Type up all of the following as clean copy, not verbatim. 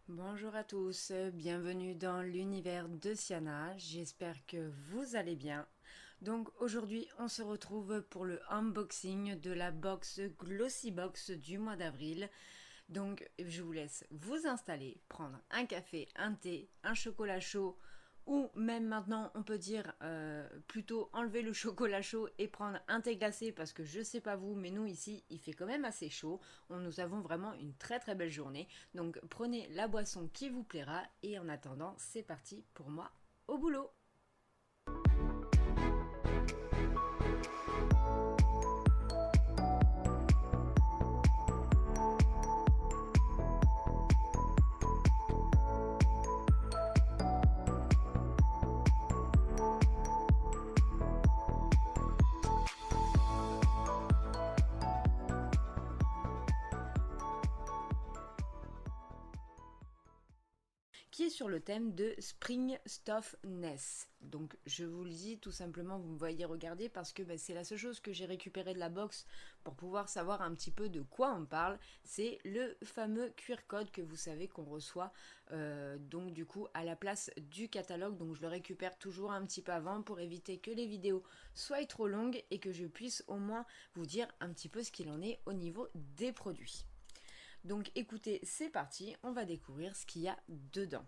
Bonjour à tous, bienvenue dans l'univers de Siana, j'espère que vous allez bien. Donc aujourd'hui on se retrouve pour le unboxing de la box Glossy Box du mois d'avril. Donc je vous laisse vous installer, prendre un café, un thé, un chocolat chaud ou même maintenant on peut dire plutôt enlever le chocolat chaud et prendre un thé glacé parce que je sais pas vous mais nous ici il fait quand même assez chaud. Nous avons vraiment une très très belle journée. Donc prenez la boisson qui vous plaira et en attendant c'est parti pour moi au boulot. Qui est sur le thème de Spring Stuffness. Donc je vous le dis tout simplement, vous me voyez regarder parce que c'est la seule chose que j'ai récupérée de la box pour pouvoir savoir un petit peu de quoi on parle. C'est le fameux QR code que vous savez qu'on reçoit donc du coup à la place du catalogue. Donc je le récupère toujours un petit peu avant pour éviter que les vidéos soient trop longues et que je puisse au moins vous dire un petit peu ce qu'il en est au niveau des produits. Donc écoutez, c'est parti, on va découvrir ce qu'il y a dedans.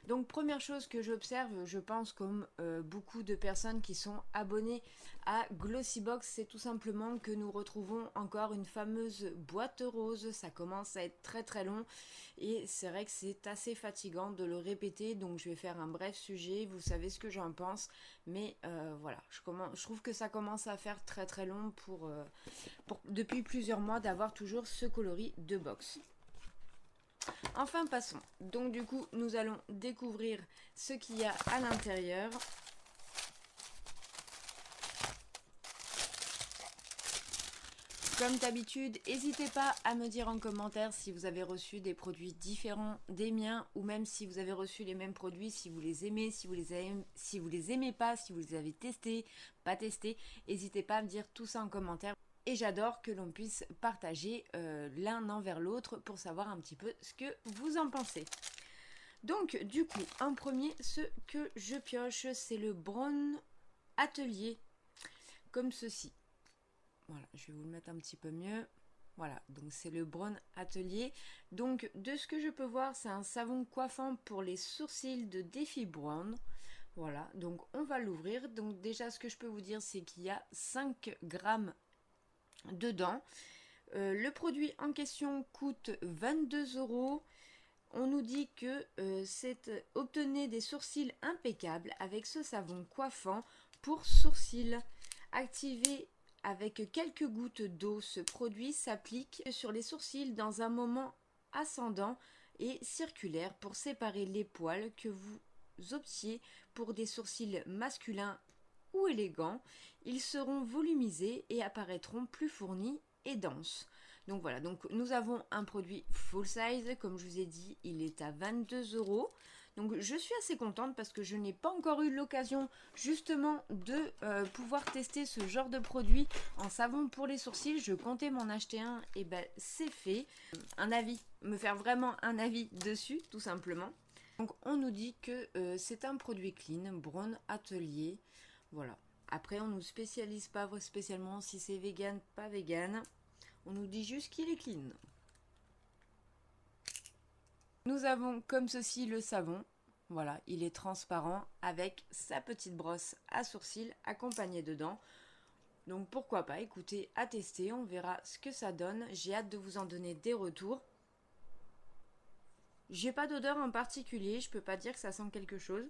Donc première chose que j'observe, je pense comme beaucoup de personnes qui sont abonnées à Glossybox, c'est tout simplement que nous retrouvons encore une fameuse boîte rose. Ça commence à être très très long et c'est vrai que c'est assez fatigant de le répéter. Donc je vais faire un bref sujet, vous savez ce que j'en pense. Mais voilà, je trouve que ça commence à faire très très long depuis plusieurs mois d'avoir toujours ce coloris de box. Enfin passons. Donc du coup nous allons découvrir ce qu'il y a à l'intérieur. Comme d'habitude, n'hésitez pas à me dire en commentaire si vous avez reçu des produits différents des miens ou même si vous avez reçu les mêmes produits, si vous les aimez, si vous les aimez pas, si vous les avez testés, pas testés. N'hésitez pas à me dire tout ça en commentaire. Et j'adore que l'on puisse partager l'un envers l'autre pour savoir un petit peu ce que vous en pensez. Donc du coup, en premier, ce que je pioche, c'est le Brown Atelier, comme ceci. Voilà, je vais vous le mettre un petit peu mieux. Voilà, donc c'est le Brown Atelier. Donc de ce que je peux voir, c'est un savon coiffant pour les sourcils de Défi Brown. Voilà, donc on va l'ouvrir. Donc déjà ce que je peux vous dire, c'est qu'il y a 5 grammes dedans. Le produit en question coûte 22 €. On nous dit que obtenez des sourcils impeccables avec ce savon coiffant pour sourcils. Activé avec quelques gouttes d'eau, ce produit s'applique sur les sourcils dans un moment ascendant et circulaire pour séparer les poils que vous optiez pour des sourcils masculins ou élégants. Ils seront volumisés et apparaîtront plus fournis et denses. Donc voilà, donc nous avons un produit full size, comme je vous ai dit, il est à 22 €. Donc je suis assez contente parce que je n'ai pas encore eu l'occasion justement de pouvoir tester ce genre de produit en savon pour les sourcils. Je comptais m'en acheter un et ben c'est fait. Un avis, me faire vraiment un avis dessus tout simplement. Donc on nous dit que c'est un produit clean, Brown Atelier. Voilà. Après on ne nous spécialise pas spécialement si c'est vegan, pas vegan. On nous dit juste qu'il est clean. Nous avons comme ceci le savon. Voilà, il est transparent avec sa petite brosse à sourcils accompagnée dedans. Donc pourquoi pas, écoutez, à tester, on verra ce que ça donne. J'ai hâte de vous en donner des retours. J'ai pas d'odeur en particulier, je peux pas dire que ça sent quelque chose.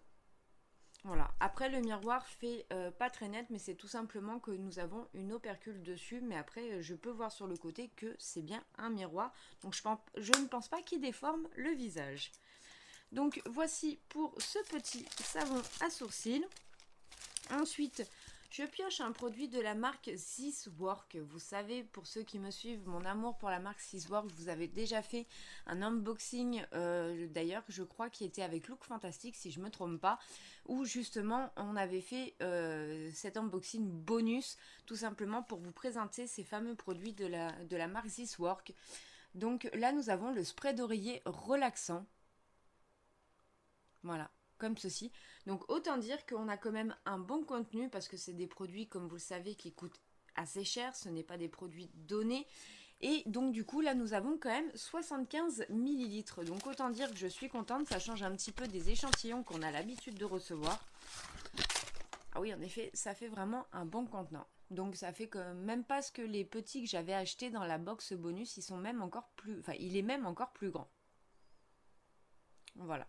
Voilà. Après, le miroir fait pas très net, mais c'est tout simplement que nous avons une opercule dessus. Mais après, je peux voir sur le côté que c'est bien un miroir. Donc, je ne pense pas qu'il déforme le visage. Donc, voici pour ce petit savon à sourcils. Ensuite, je pioche un produit de la marque This Work. Vous savez, pour ceux qui me suivent, mon amour pour la marque This Work, je vous avais déjà fait un unboxing, d'ailleurs, je crois qu'il était avec Look Fantastique, si je ne me trompe pas, où justement, on avait fait cet unboxing bonus, tout simplement pour vous présenter ces fameux produits de la marque This Work. Donc là, nous avons le spray d'oreiller relaxant. Voilà, comme ceci. Donc autant dire qu'on a quand même un bon contenu parce que c'est des produits, comme vous le savez, qui coûtent assez cher. Ce n'est pas des produits donnés. Et donc du coup là nous avons quand même 75 millilitres. Donc autant dire que je suis contente, ça change un petit peu des échantillons qu'on a l'habitude de recevoir. Ah oui, en effet, ça fait vraiment un bon contenant. Donc ça fait que même pas ce que les petits que j'avais achetés dans la box bonus, ils sont même encore plus, enfin il est même encore plus grand. Voilà.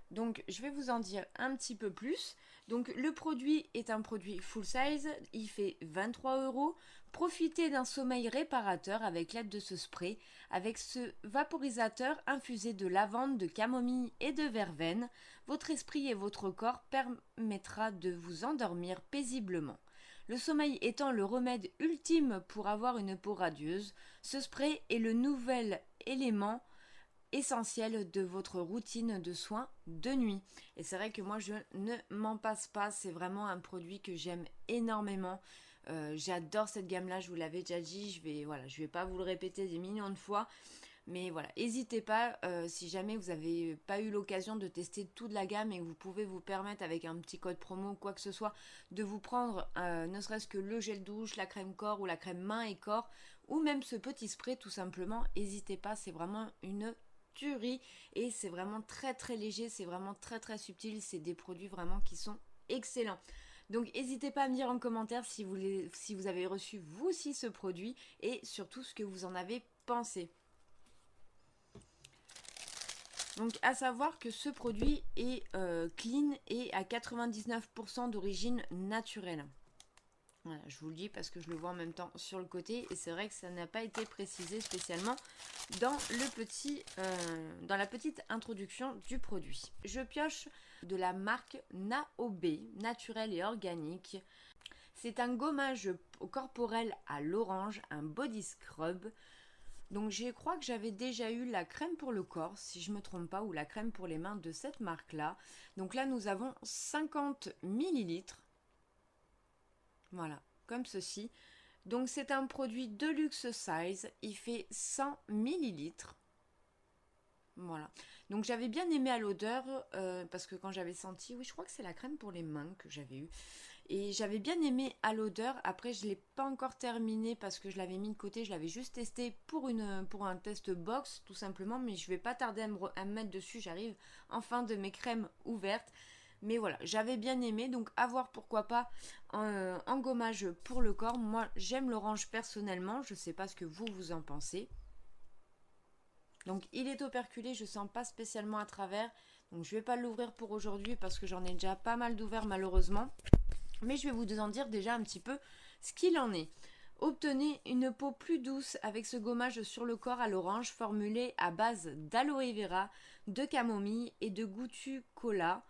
Donc je vais vous en dire un petit peu plus. Donc le produit est un produit full size, il fait 23 €. Profitez d'un sommeil réparateur avec l'aide de ce spray. Avec ce vaporisateur infusé de lavande, de camomille et de verveine, votre esprit et votre corps permettra de vous endormir paisiblement. Le sommeil étant le remède ultime pour avoir une peau radieuse, ce spray est le nouvel élément essentiel de votre routine de soins de nuit. Et c'est vrai que moi je ne m'en passe pas, c'est vraiment un produit que j'aime énormément. J'adore cette gamme là, je vous l'avais déjà dit, je vais pas vous le répéter des millions de fois. Mais voilà, n'hésitez pas, si jamais vous n'avez pas eu l'occasion de tester toute la gamme et que vous pouvez vous permettre avec un petit code promo ou quoi que ce soit, de vous prendre ne serait-ce que le gel douche, la crème corps ou la crème main et corps, ou même ce petit spray tout simplement, n'hésitez pas, c'est vraiment une tuerie et c'est vraiment très très léger, c'est vraiment très très subtil, c'est des produits vraiment qui sont excellents. Donc n'hésitez pas à me dire en commentaire si vous avez reçu vous aussi ce produit et surtout ce que vous en avez pensé. Donc à savoir que ce produit est clean et à 99% d'origine naturelle. Voilà, je vous le dis parce que je le vois en même temps sur le côté et c'est vrai que ça n'a pas été précisé spécialement dans dans la petite introduction du produit. Je pioche de la marque Naobe, naturel et organique. C'est un gommage corporel à l'orange, un body scrub. Donc je crois que j'avais déjà eu la crème pour le corps, si je ne me trompe pas, ou la crème pour les mains de cette marque-là. Donc là, nous avons 50 millilitres. Voilà, comme ceci. Donc c'est un produit de luxe size, il fait 100 millilitres. Voilà. Donc j'avais bien aimé à l'odeur, parce que quand j'avais senti, oui je crois que c'est la crème pour les mains que j'avais eu. Et j'avais bien aimé à l'odeur. Après, je ne l'ai pas encore terminé parce que je l'avais mis de côté. Je l'avais juste testé pour un test box, tout simplement. Mais je ne vais pas tarder à me mettre dessus. J'arrive en fin de mes crèmes ouvertes. Mais voilà, j'avais bien aimé. Donc, à voir pourquoi pas en gommage pour le corps. Moi, j'aime l'orange personnellement. Je ne sais pas ce que vous en pensez. Donc, il est operculé. Je ne sens pas spécialement à travers. Donc, je ne vais pas l'ouvrir pour aujourd'hui parce que j'en ai déjà pas mal d'ouverts malheureusement. Mais je vais vous en dire déjà un petit peu ce qu'il en est. Obtenez une peau plus douce avec ce gommage sur le corps à l'orange formulé à base d'aloe vera, de camomille et de gotu kola.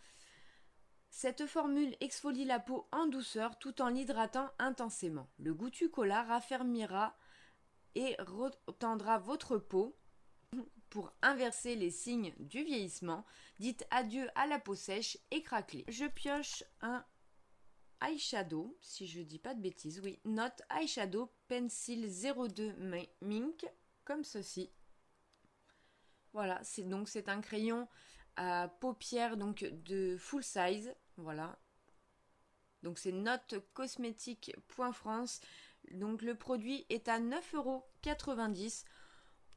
Cette formule exfolie la peau en douceur tout en l'hydratant intensément. Le gotu kola raffermira et retendra votre peau pour inverser les signes du vieillissement. Dites adieu à la peau sèche et craquelée. Je pioche un eyeshadow, si je dis pas de bêtises, oui, Note Eyeshadow Pencil 02 Mink, comme ceci. Voilà, c'est un crayon à paupières donc de full size, voilà. Donc c'est Note Cosmétique.France. Donc le produit est à 9,90 €.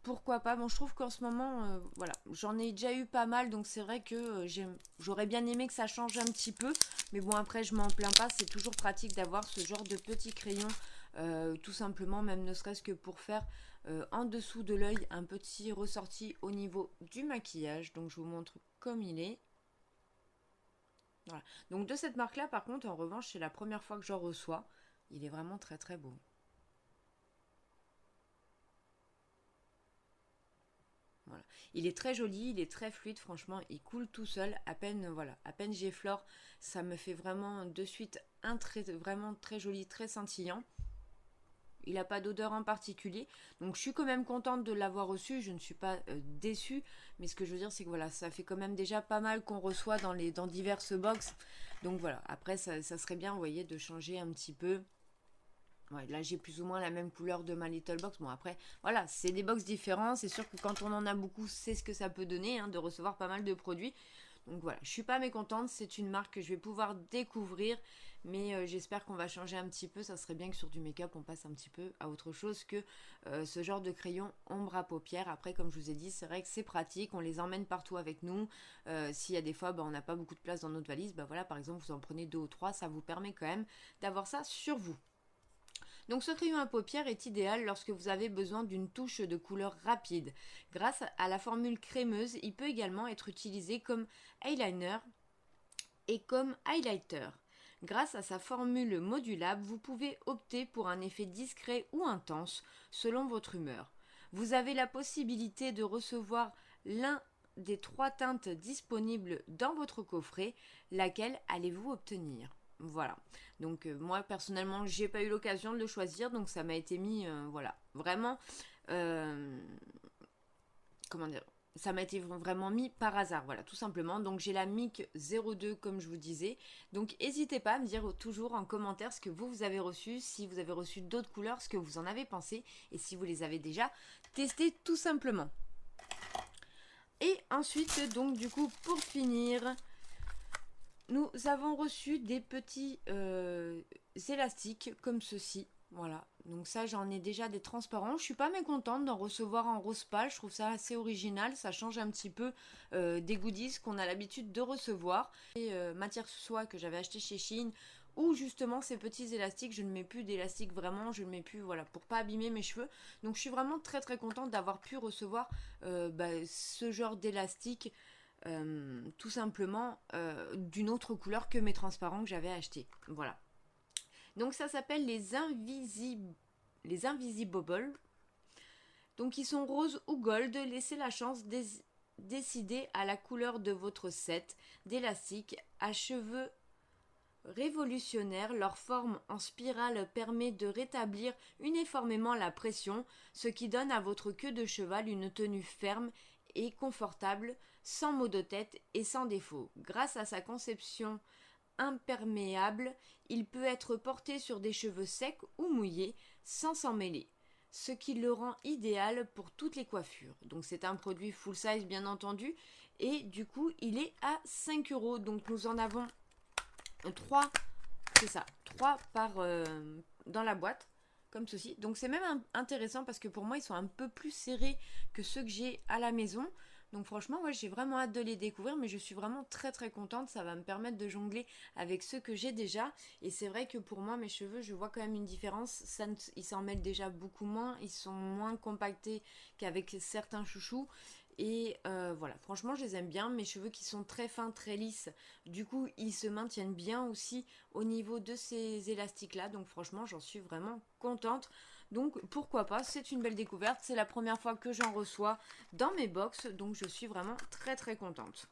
Pourquoi pas? Bon, je trouve qu'en ce moment, voilà, j'en ai déjà eu pas mal, donc c'est vrai que j'aurais bien aimé que ça change un petit peu. Mais bon, après, je m'en plains pas, c'est toujours pratique d'avoir ce genre de petits crayons, tout simplement, même ne serait-ce que pour faire en dessous de l'œil un petit ressorti au niveau du maquillage. Donc je vous montre comme il est. Voilà. Donc de cette marque-là, par contre, en revanche, c'est la première fois que j'en reçois. Il est vraiment très très beau. Voilà. Il est très joli, il est très fluide, franchement, il coule tout seul. À peine, voilà, à peine j'effleure, ça me fait vraiment de suite vraiment très joli, très scintillant. Il n'a pas d'odeur en particulier, donc je suis quand même contente de l'avoir reçu. Je ne suis pas déçue, mais ce que je veux dire, c'est que voilà, ça fait quand même déjà pas mal qu'on reçoit dans diverses box. Donc voilà, après, ça serait bien, vous voyez, de changer un petit peu. Ouais, là j'ai plus ou moins la même couleur de ma little box. Bon après, voilà, c'est des box différents. C'est sûr que quand on en a beaucoup, c'est ce que ça peut donner, hein, de recevoir pas mal de produits. Donc voilà, je suis pas mécontente, c'est une marque que je vais pouvoir découvrir, mais j'espère qu'on va changer un petit peu. Ça serait bien que sur du make-up on passe un petit peu à autre chose que ce genre de crayon ombre à paupières. Après, comme je vous ai dit, c'est vrai que c'est pratique, on les emmène partout avec nous. S'il y a des fois on n'a pas beaucoup de place dans notre valise, voilà, par exemple vous en prenez 2 ou 3, ça vous permet quand même d'avoir ça sur vous. Donc ce crayon à paupières est idéal lorsque vous avez besoin d'une touche de couleur rapide. Grâce à la formule crémeuse, il peut également être utilisé comme eyeliner et comme highlighter. Grâce à sa formule modulable, vous pouvez opter pour un effet discret ou intense selon votre humeur. Vous avez la possibilité de recevoir l'un des 3 teintes disponibles dans votre coffret. Laquelle allez-vous obtenir? Voilà. Donc moi personnellement, j'ai pas eu l'occasion de le choisir, donc ça m'a été mis, voilà, vraiment, euh, comment dire, ça m'a été vraiment mis par hasard, voilà, tout simplement. Donc j'ai la MIC 02 comme je vous disais. Donc n'hésitez pas à me dire toujours en commentaire ce que vous avez reçu, si vous avez reçu d'autres couleurs, ce que vous en avez pensé et si vous les avez déjà testées tout simplement. Et ensuite, donc du coup, pour finir, nous avons reçu des petits élastiques comme ceci. Voilà, donc ça j'en ai déjà des transparents. Je suis pas mécontente d'en recevoir en rose pâle, je trouve ça assez original, ça change un petit peu des goodies qu'on a l'habitude de recevoir. Et matière soie que j'avais acheté chez Shein, où justement ces petits élastiques, je ne mets plus d'élastique vraiment, je ne mets plus, voilà, pour pas abîmer mes cheveux. Donc je suis vraiment très très contente d'avoir pu recevoir ce genre d'élastique. Tout simplement d'une autre couleur que mes transparents que j'avais achetés. Voilà. Donc ça s'appelle les Invisible. Donc ils sont rose ou gold. Laissez la chance décider à la couleur de votre set d'élastique à cheveux révolutionnaires. Leur forme en spirale permet de rétablir uniformément la pression, ce qui donne à votre queue de cheval une tenue ferme et confortable, sans maux de tête et sans défaut. Grâce à sa conception imperméable, il peut être porté sur des cheveux secs ou mouillés sans s'en mêler, ce qui le rend idéal pour toutes les coiffures. Donc c'est un produit full size bien entendu, et du coup il est à 5 euros. Donc nous en avons 3, c'est ça, 3 dans la boîte, comme ceci. Donc c'est même intéressant parce que pour moi ils sont un peu plus serrés que ceux que j'ai à la maison. Donc franchement, ouais, j'ai vraiment hâte de les découvrir, mais je suis vraiment très très contente. Ça va me permettre de jongler avec ceux que j'ai déjà. Et c'est vrai que pour moi, mes cheveux, je vois quand même une différence. Ils s'en mêlent déjà beaucoup moins. Ils sont moins compactés qu'avec certains chouchous. Et voilà, franchement, je les aime bien. Mes cheveux qui sont très fins, très lisses, du coup, ils se maintiennent bien aussi au niveau de ces élastiques-là. Donc franchement, j'en suis vraiment contente. Donc pourquoi pas, c'est une belle découverte. C'est la première fois que j'en reçois dans mes box. Donc je suis vraiment très très contente.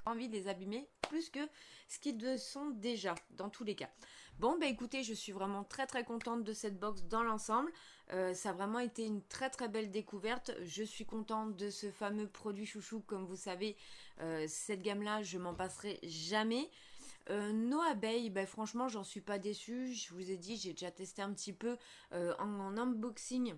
J'ai envie de les abîmer plus que ce qu'ils le sont déjà, dans tous les cas. Bon, bah écoutez, je suis vraiment très très contente de cette box dans l'ensemble. Ça a vraiment été une très très belle découverte. Je suis contente de ce fameux produit chouchou. Comme vous savez, cette gamme-là, je m'en passerai jamais. Nos abeilles, bah, franchement, j'en suis pas déçue. Je vous ai dit, j'ai déjà testé un petit peu en unboxing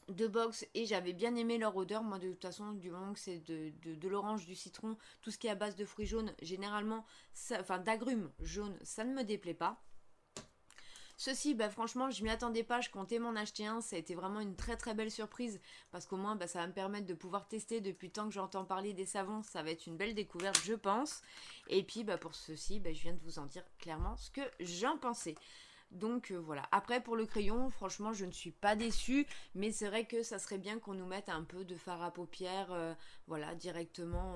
de box et j'avais bien aimé leur odeur. Moi, de toute façon, du moment que c'est de l'orange, du citron, tout ce qui est à base de fruits jaunes, généralement, enfin d'agrumes jaunes, ça ne me déplaît pas. Ceci, bah, franchement, je m'y attendais pas, je comptais m'en acheter un, ça a été vraiment une très très belle surprise parce qu'au moins ça va me permettre de pouvoir tester. Depuis le temps que j'entends parler des savons, ça va être une belle découverte, je pense. Et puis pour ceci, je viens de vous en dire clairement ce que j'en pensais. Donc voilà. Après pour le crayon, franchement je ne suis pas déçue, mais c'est vrai que ça serait bien qu'on nous mette un peu de fard à paupières, voilà, directement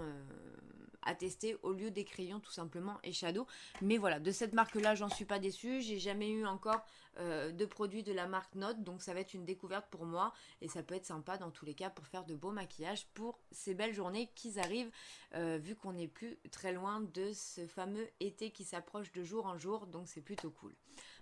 à tester au lieu des crayons tout simplement et Shadow. Mais voilà, de cette marque-là, j'en suis pas déçue. J'ai jamais eu encore de produits de la marque Note, donc ça va être une découverte pour moi et ça peut être sympa dans tous les cas pour faire de beaux maquillages pour ces belles journées qui arrivent, vu qu'on n'est plus très loin de ce fameux été qui s'approche de jour en jour, donc c'est plutôt cool.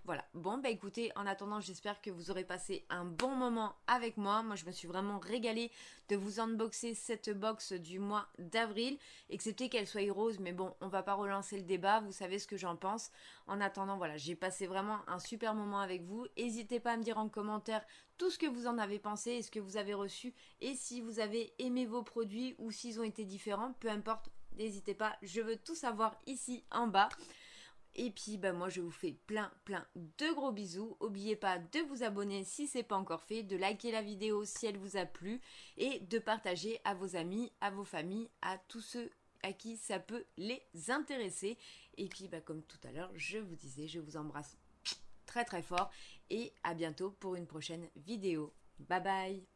Voilà, bon écoutez, en attendant j'espère que vous aurez passé un bon moment avec moi. Moi je me suis vraiment régalée de vous unboxer cette box du mois d'avril, excepté qu'elle soit rose, mais bon on va pas relancer le débat, vous savez ce que j'en pense. En attendant voilà, j'ai passé vraiment un super moment avec vous. N'hésitez pas à me dire en commentaire tout ce que vous en avez pensé et ce que vous avez reçu et si vous avez aimé vos produits ou s'ils ont été différents, peu importe. n'hésitez pas, je veux tout savoir ici en bas. Et puis moi je vous fais plein de gros bisous. N'oubliez pas de vous abonner si ce n'est pas encore fait, de liker la vidéo si elle vous a plu et de partager à vos amis, à vos familles, à tous ceux à qui ça peut les intéresser. Et puis comme tout à l'heure je vous disais, je vous embrasse très fort et à bientôt pour une prochaine vidéo. Bye bye.